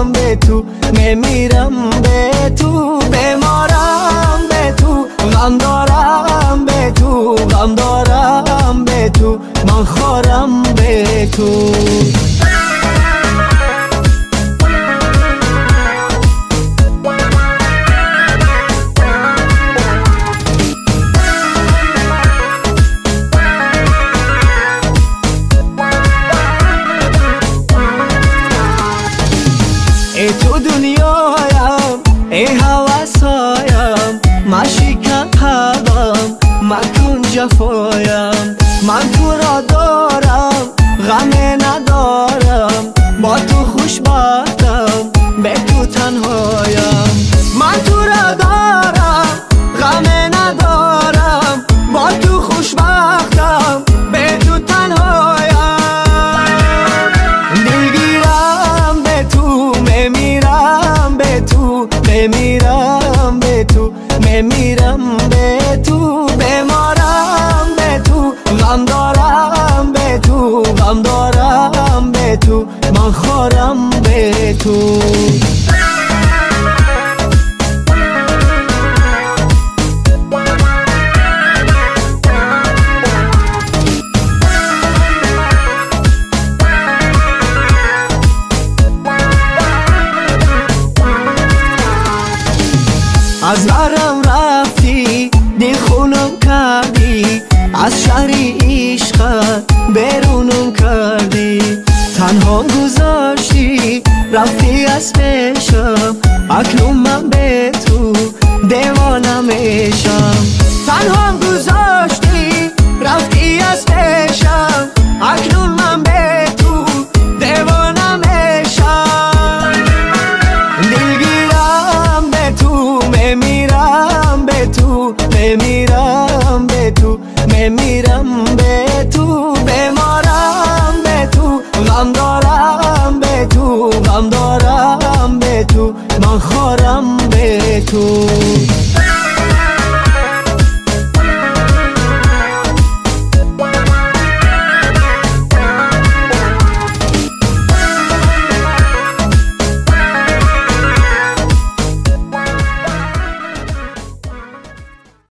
دارم به تو، میمیرم به تو، بیمارم به تو، غم دارم به تو، غم دارم به تو، من خورم به تو. ای تو دنیایم، ای هوسایم، مشکن قلبم، مکن جفایم. من تو را دارم، غم ندارم، با تو خوشبختم، به تو تنهایم. من تو را دارم، غم ندارم، با تو خوشبختم، به تو تنهایم. دلگیرم به تو، میمیرم به تو، میمیرم به تو، میمیرم به تو، بیمارم به تو، غم دارم به تو، غم دارم به تو، من خورم به تو. از برم رفتی، دل خونم کردی، از شهر عشقت بیرونم کردی. تنها گذاشتی، رفتی از پیشم، اکنون من به تو دیوانه میشم. تنها گذاشتی، رفتی از پیشم، اکنون من به تو دیوانه میشم. دلگیرم به تو، میمیرم به تو، میمیرم به تو، میمیرم به تو، بیمارم به تو، غم دارم به تو، غم دارم به تو، من خورم به تو.